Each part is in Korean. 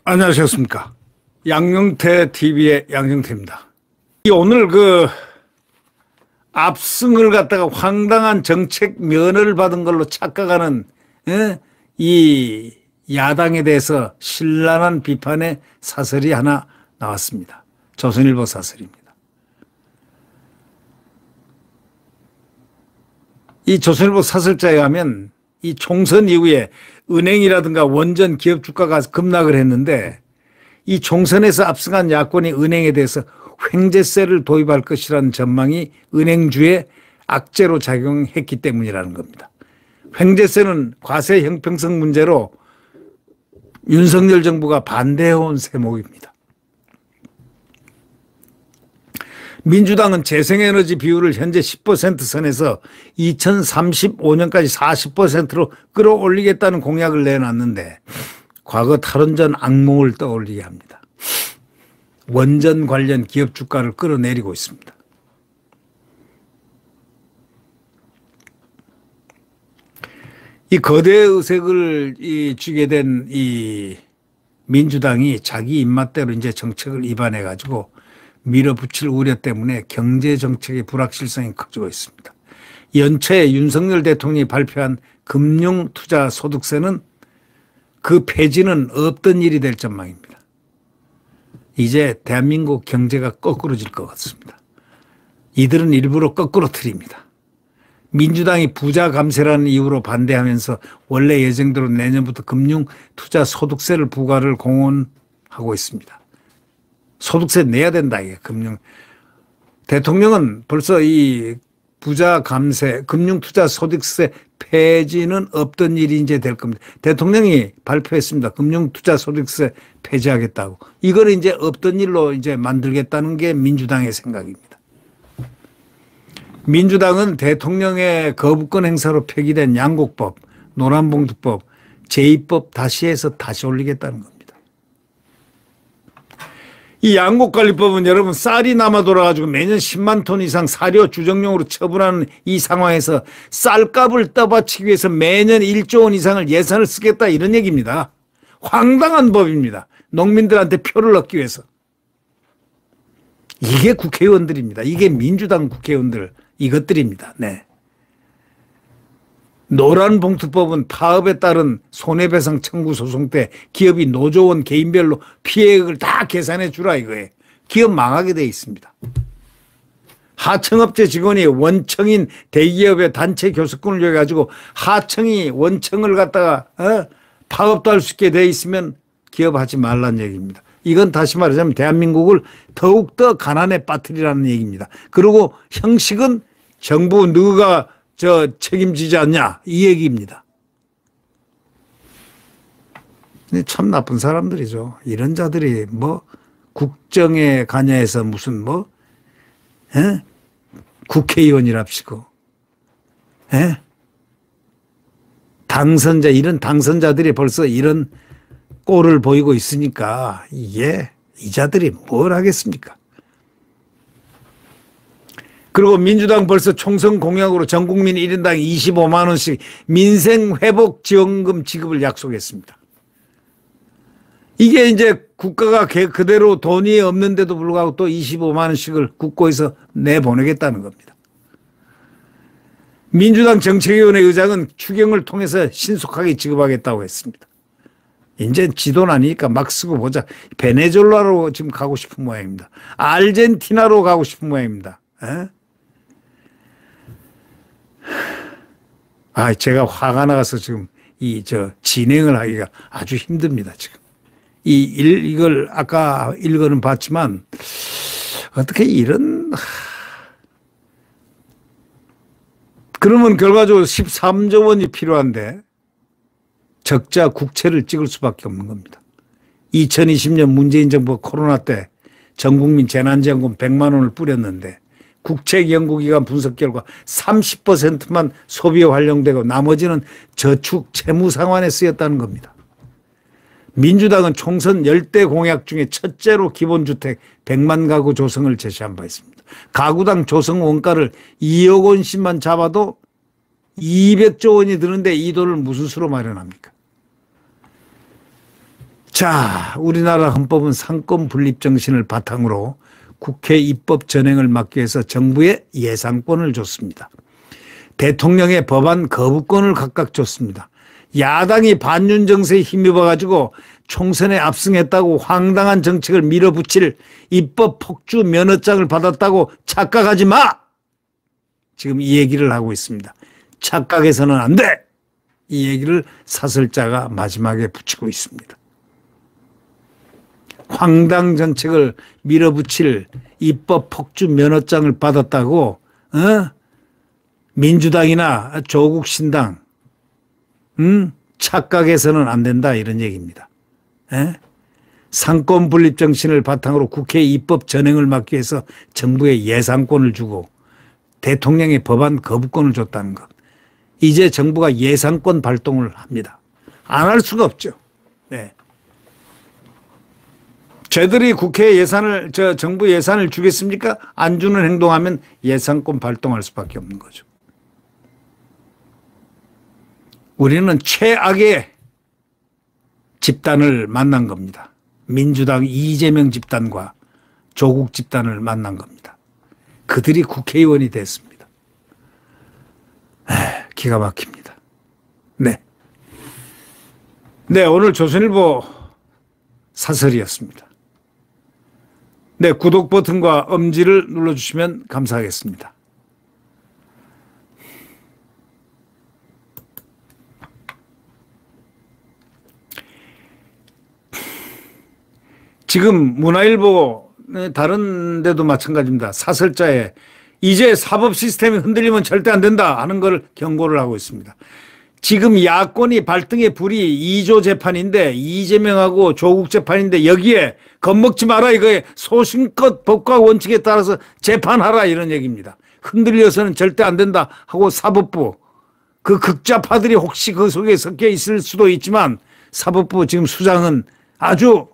안녕하셨습니까? 양경태 TV의 양경태입니다. 오늘 압승을 갖다가 황당한 정책 면허를 받은 걸로 착각하는 이 야당에 대해서 신랄한 비판의 사설이 하나 나왔습니다. 조선일보 사설입니다. 이 조선일보 사설자에 가면 이 총선 이후에 은행이라든가 원전 기업 주가가 급락을 했는데 이 총선에서 압승한 야권이 은행에 대해서 횡재세를 도입할 것이라는 전망이 은행주에 악재로 작용했기 때문이라는 겁니다. 횡재세는 과세 형평성 문제로 윤석열 정부가 반대해온 세목입니다. 민주당은 재생에너지 비율을 현재 10% 선에서 2035년까지 40%로 끌어올리겠다는 공약을 내놨는데 과거 탈원전 악몽을 떠올리게 합니다. 원전 관련 기업 주가를 끌어내리고 있습니다. 이 거대 의색을 쥐게 된 이 민주당이 자기 입맛대로 이제 정책을 입안해 가지고 밀어붙일 우려 때문에 경제 정책의 불확실성이 커지고 있습니다. 연초에 윤석열 대통령이 발표한 금융투자소득세는 그 폐지는 없던 일이 될 전망입니다. 이제 대한민국 경제가 거꾸로질 것 같습니다. 이들은 일부러 거꾸로 틀립니다. 민주당이 부자 감세라는 이유로 반대하면서 원래 예정대로 내년부터 금융투자소득세를 부과를 공언하고 있습니다. 소득세 내야 된다, 이게 대통령은 벌써 이 부자 감세, 금융투자 소득세 폐지는 없던 일이 이제 될 겁니다. 대통령이 발표했습니다. 금융투자 소득세 폐지하겠다고. 이걸 이제 없던 일로 이제 만들겠다는 게 민주당의 생각입니다. 민주당은 대통령의 거부권 행사로 폐기된 양곡법, 노란봉투법, 제2법 다시 해서 다시 올리겠다는 겁니다. 이 양곡관리법은 여러분 쌀이 남아 돌아가지고 매년 10만 톤 이상 사료 주정용으로 처분하는 이 상황에서 쌀값을 떠받치기 위해서 매년 1조 원 이상을 예산을 쓰겠다 이런 얘기입니다. 황당한 법입니다. 농민들한테 표를 얻기 위해서. 이게 국회의원들입니다. 이게 민주당 국회의원들 이것들입니다. 네. 노란봉투법은 파업에 따른 손해배상 청구 소송 때 기업이 노조원 개인별로 피해액을 다 계산해 주라 이거예요. 기업 망하게 돼 있습니다. 하청업체 직원이 원청인 대기업의 단체 교섭권을 줘가지고 하청이 원청을 갖다가 파업도 할 수 있게 돼 있으면 기업하지 말라는 얘기입니다. 이건 다시 말하자면 대한민국을 더욱더 가난에 빠뜨리라는 얘기입니다. 그리고 형식은 정부 누가 책임지지 않냐 이 얘기입니다. 근데 참 나쁜 사람들이죠. 이런 자들이 국정에 관여해서 무슨 국회의원이랍시고 당선자 이런 당선자들이 벌써 이런 꼴을 보이고 있으니까 이게 이 자들이 뭘 하겠습니까? 그리고 민주당 벌써 총선 공약으로 전 국민 1인당 25만 원씩 민생회복지원금 지급을 약속했습니다. 이게 이제 국가가 그대로 돈이 없는데도 불구하고 또 25만 원씩을 국고에서 내보내겠다는 겁니다. 민주당 정책위원회 의장은 추경을 통해서 신속하게 지급하겠다고 했습니다. 이제 지도는 아니니까 막 쓰고 보자. 베네수엘라로 지금 가고 싶은 모양입니다. 아르헨티나로 가고 싶은 모양입니다. 제가 화가 나가서 지금 진행을 하기가 아주 힘듭니다, 지금. 이걸 아까 읽어는 봤지만, 어떻게 이런, 그러면 결과적으로 13조 원이 필요한데, 적자 국채를 찍을 수밖에 없는 겁니다. 2020년 문재인 정부가 코로나 때 전 국민 재난지원금 100만 원을 뿌렸는데, 국책연구기관 분석 결과 30%만 소비에 활용되고 나머지는 저축 채무 상환에 쓰였다는 겁니다. 민주당은 총선 10대 공약 중에 첫째로 기본주택 100만 가구 조성을 제시한 바 있습니다. 가구당 조성 원가를 2억 원씩만 잡아도 200조 원이 드는데 이 돈을 무슨 수로 마련합니까? 자, 우리나라 헌법은 상권 분립 정신을 바탕으로 국회 입법 전행을 막기 위해서 정부에 예산권을 줬습니다. 대통령의 법안 거부권을 각각 줬습니다. 야당이 반윤 정세에 힘입어 가지고 총선에 압승했다고 황당한 정책을 밀어붙일 입법 폭주 면허장을 받았다고 착각하지 마! 지금 이 얘기를 하고 있습니다. 착각해서는 안 돼! 이 얘기를 사설자가 마지막에 붙이고 있습니다. 황당 정책을 밀어붙일 입법 폭주 면허장을 받았다고 민주당이나 조국 신당 착각해서는 안 된다 이런 얘기입니다. 상권 분립 정신을 바탕으로 국회 입법 전행을 막기 위해서 정부에 예산권을 주고 대통령의 법안 거부권을 줬다는 것. 이제 정부가 예산권 발동을 합니다. 안 할 수가 없죠. 네. 쟤들이 국회 예산을, 정부 예산을 주겠습니까? 안 주는 행동하면 예산권 발동할 수밖에 없는 거죠. 우리는 최악의 집단을 만난 겁니다. 민주당 이재명 집단과 조국 집단을 만난 겁니다. 그들이 국회의원이 됐습니다. 기가 막힙니다. 네. 네, 오늘 조선일보 사설이었습니다. 네, 구독 버튼과 엄지를 눌러주시면 감사하겠습니다. 지금 문화일보 다른 데도 마찬가지입니다. 사설자에 이제 사법 시스템이 흔들리면 절대 안 된다 하는 걸 경고를 하고 있습니다. 지금 야권이 발등에 불이 2조 재판인데 이재명하고 조국 재판인데 여기에 겁먹지 마라 이거에 소신껏 법과 원칙에 따라서 재판하라 이런 얘기입니다. 흔들려서는 절대 안 된다 하고 사법부 그 극좌파들이 혹시 그 속에 섞여 있을 수도 있지만 사법부 지금 수장은 아주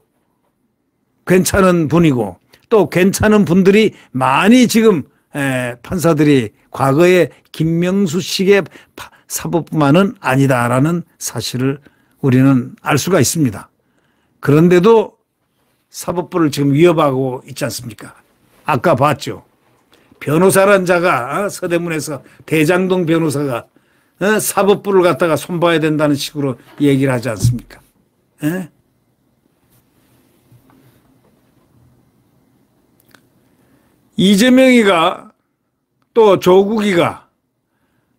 괜찮은 분이고 또 괜찮은 분들이 많이 지금 판사들이 과거에 김명수식의 사법부만은 아니다라는 사실을 우리는 알 수가 있습니다. 그런데도 사법부를 지금 위협하고 있지 않습니까? 아까 봤죠. 변호사란 자가 서대문에서 대장동 변호사가 사법부를 갖다가 손봐야 된다는 식으로 얘기를 하지 않습니까? 이재명이가 또 조국이가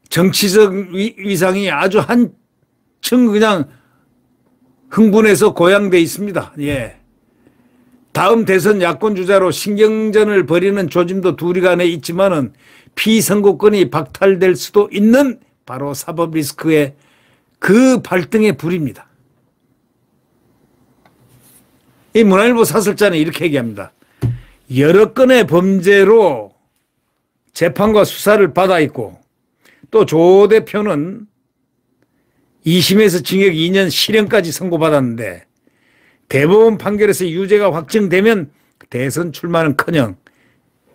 정치적 위상이 아주 한층 그냥 흥분해서 고양돼 있습니다. 예. 다음 대선 야권 주자로 신경전을 벌이는 조짐도 둘이 간에 있지만은 피선거권이 박탈될 수도 있는 바로 사법 리스크의 그 발등의 불입니다. 이 문화일보 사설자는 이렇게 얘기합니다. 여러 건의 범죄로 재판과 수사를 받아 있고 또 조 대표는 2심에서 징역 2년 실형까지 선고받았는데 대법원 판결에서 유죄가 확정되면 대선 출마는커녕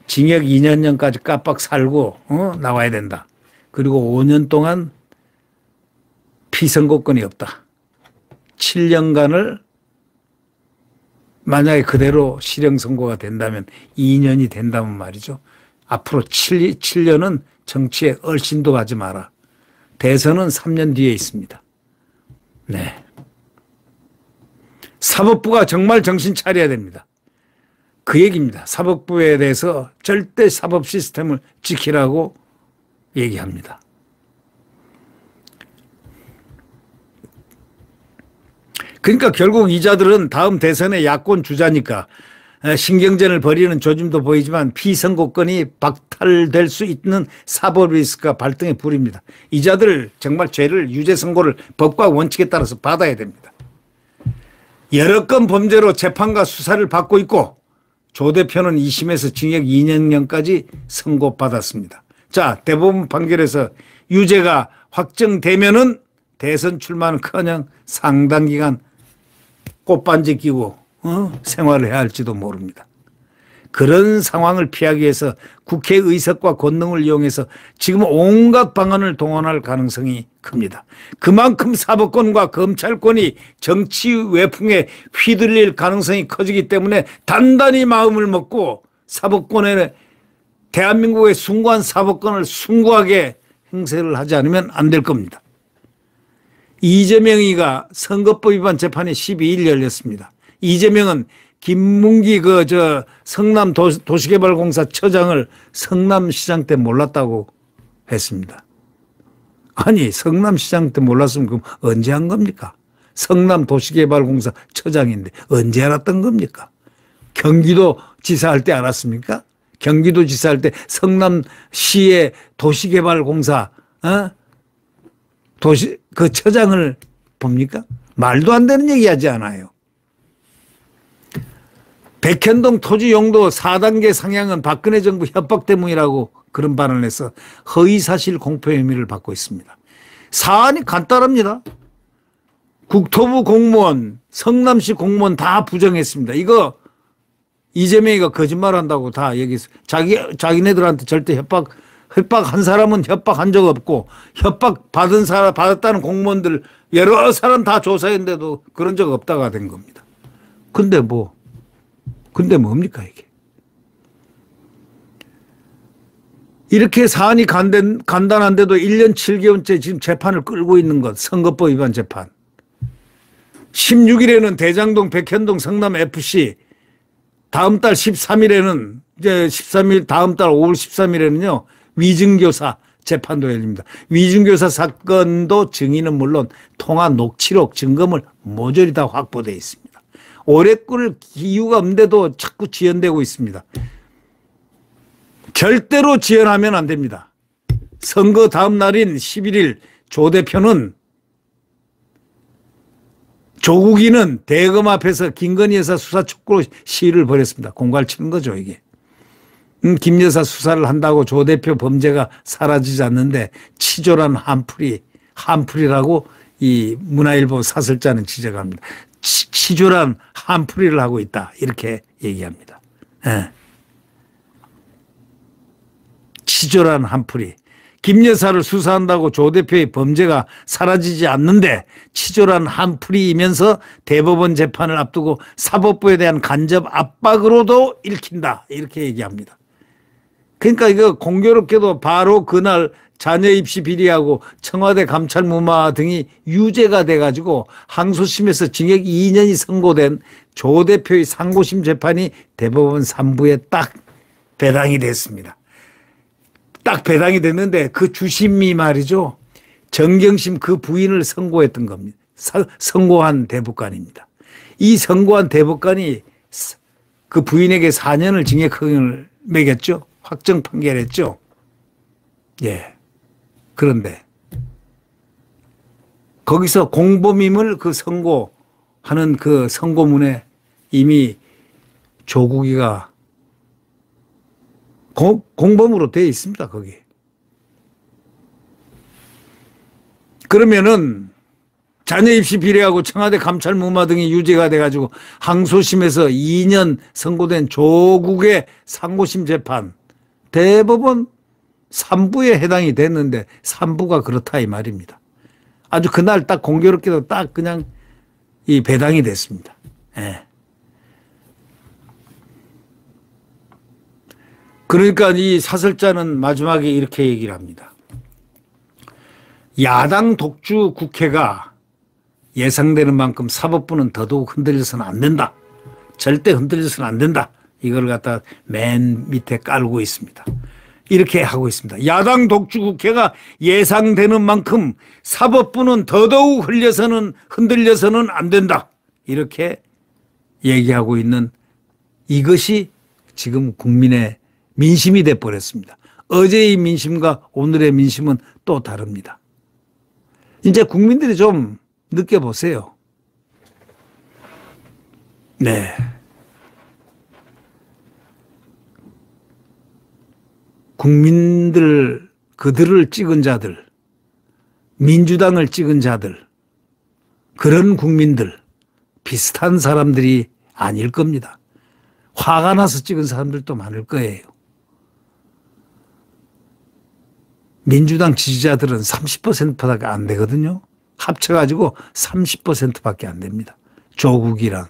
징역 2년까지 깜빡 살고 나와야 된다. 그리고 5년 동안 피선고권이 없다. 7년간을 만약에 그대로 실형 선고가 된다면 2년이 된다면 말이죠. 앞으로 7년은 정치에 얼씬도 하지 마라. 대선은 3년 뒤에 있습니다. 네. 사법부가 정말 정신 차려야 됩니다. 그 얘기입니다. 사법부에 대해서 절대 사법 시스템을 지키라고 얘기합니다. 그러니까 결국 이 자들은 다음 대선의 야권 주자니까 신경전을 벌이는 조짐도 보이지만 피선고권이 박탈될 수 있는 사법 리스크가 발등에 불입니다. 이 자들 정말 죄를 유죄 선고를 법과 원칙에 따라서 받아야 됩니다. 여러 건 범죄로 재판과 수사를 받고 있고 조 대표는 2심에서 징역 2년까지 선고받았습니다. 자, 대법원 판결에서 유죄가 확정되면은 대선 출마는커녕 상당 기간 꽃반지 끼고 생활을 해야 할지도 모릅니다. 그런 상황을 피하기 위해서 국회 의석과 권능을 이용해서 지금 온갖 방안을 동원할 가능성이 큽니다. 그만큼 사법권과 검찰권이 정치 외풍에 휘둘릴 가능성이 커지기 때문에 단단히 마음을 먹고 사법권에 대한민국의 숭고한 사법권을 숭고하게 행세를 하지 않으면 안 될 겁니다. 이재명이가 선거법 위반 재판이 12일 열렸습니다. 이재명은 김문기 성남 도시개발공사 처장을 성남시장 때 몰랐다고 했습니다. 아니 성남시장 때 몰랐으면 그럼 언제 한 겁니까? 성남 도시개발공사 처장인데 언제 알았던 겁니까? 경기도 지사할 때 알았습니까? 경기도 지사할 때 성남시의 도시개발공사 그 처장을 봅니까? 말도 안 되는 얘기 하지 않아요. 백현동 토지 용도 4단계 상향은 박근혜 정부 협박 때문이라고 그런 발언을 해서 허위사실 공표 혐의를 받고 있습니다. 사안이 간단합니다. 국토부 공무원, 성남시 공무원 다 부정했습니다. 이거 이재명이가 거짓말한다고 다 얘기했어요. 자기네들한테 절대 협박한 사람은 협박한 적 없고 받았다는 공무원들 여러 사람 다 조사했는데도 그런 적 없다가 된 겁니다. 근데 뭡니까 이게? 이렇게 사안이 간단한데도 1년 7개월째 지금 재판을 끌고 있는 것, 선거법 위반 재판. 16일에는 대장동 백현동 성남FC, 다음 달 13일에는 이제 13일 다음 달 5월 13일에는요. 위증교사 재판도 열립니다. 위증교사 사건도 증인은 물론 통화 녹취록 증거물 모조리 다 확보되어 있습니다. 오래 끌 이유가 없는데도 자꾸 지연되고 있습니다. 절대로 지연하면 안 됩니다. 선거 다음 날인 11일 조 대표는 조국이는 대검 앞에서 김건희 여사 수사 촉구로 시위를 벌였습니다. 공갈 치는 거죠 이게. 김 여사 수사를 한다고 조 대표 범죄가 사라지지 않는데 치졸한 한풀이라고 이 문화일보 사설자는 지적합니다. 치졸한 한풀이를 하고 있다 이렇게 얘기합니다. 네. 치졸한 한풀이. 김 여사를 수사한다고 조 대표의 범죄가 사라지지 않는데 치졸한 한풀이이면서 대법원 재판을 앞두고 사법부에 대한 간접 압박으로도 읽힌다 이렇게 얘기합니다. 그러니까 이거 공교롭게도 바로 그날 자녀 입시 비리하고 청와대 감찰 무마 등이 유죄가 돼가지고 항소심에서 징역 2년이 선고된 조 대표의 상고심 재판이 대법원 3부에 딱 배당이 됐습니다. 딱 배당이 됐는데 그 주심이 말이죠. 정경심 그 부인을 선고했던 겁니다. 선고한 대법관입니다. 이 선고한 대법관이 그 부인에게 4년을 징역형을 매겼죠. 확정 판결했죠. 예. 그런데 거기서 공범임을 그 선고하는 그 선고문에 이미 조국이가 공범으로 되어 있습니다. 거기. 그러면은 자녀 입시 비리하고 청와대 감찰 무마 등이 유죄가 돼가지고 항소심에서 2년 선고된 조국의 상고심 재판 대법원 3부에 해당이 됐는데 3부가 그렇다 이 말입니다. 아주 그날 딱 공교롭게도 딱 그냥 이 배당이 됐습니다. 예. 그러니까 이 사설자는 마지막에 이렇게 얘기를 합니다. 야당 독주 국회가 예상되는 만큼 사법부는 더더욱 흔들려서는 안 된다. 절대 흔들려서는 안 된다. 이걸 갖다 맨 밑에 깔고 있습니다. 이렇게 하고 있습니다. 야당 독주 국회가 예상되는 만큼 사법부는 더더욱 흔들려서는 안 된다. 이렇게 얘기하고 있는 이것이 지금 국민의 민심이 돼버렸습니다. 어제의 민심과 오늘의 민심은 또 다릅니다. 이제 국민들이 좀 느껴보세요. 네. 국민들, 그들을 찍은 자들, 민주당을 찍은 자들, 그런 국민들, 비슷한 사람들이 아닐 겁니다. 화가 나서 찍은 사람들도 많을 거예요. 민주당 지지자들은 30%밖에 안 되거든요. 합쳐가지고 30%밖에 안 됩니다. 조국이랑.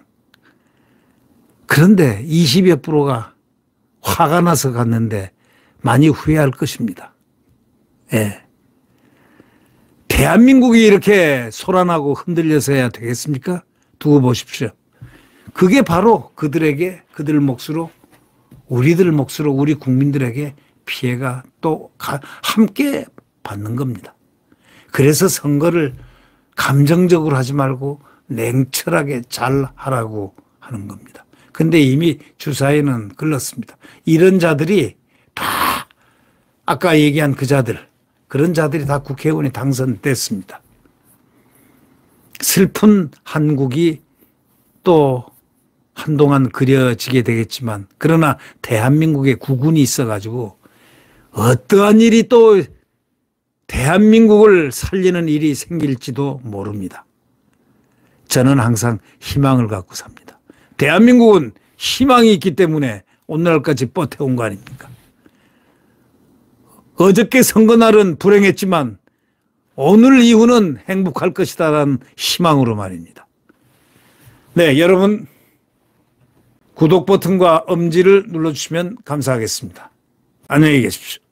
그런데 20여 프로가 화가 나서 갔는데 많이 후회할 것입니다. 예. 대한민국이 이렇게 소란하고 흔들려서야 되겠습니까? 두고 보십시오. 그게 바로 그들에게, 그들 몫으로, 우리들 몫으로 우리 국민들에게 피해가 또 함께 받는 겁니다. 그래서 선거를 감정적으로 하지 말고 냉철하게 잘 하라고 하는 겁니다. 근데 이미 주사위는 글렀습니다. 이런 자들이 다 아까 얘기한 그 자들, 그런 자들이 다 국회의원이 당선됐습니다. 슬픈 한국이 또 한동안 그려지게 되겠지만, 그러나 대한민국에 국운이 있어가지고 어떠한 일이 또 대한민국을 살리는 일이 생길지도 모릅니다. 저는 항상 희망을 갖고 삽니다. 대한민국은 희망이 있기 때문에 오늘날까지 버텨온 거 아닙니까? 어저께 선거날은 불행했지만 오늘 이후는 행복할 것이다라는 희망으로 말입니다. 네, 여러분 구독 버튼과 엄지를 눌러주시면 감사하겠습니다. 안녕히 계십시오.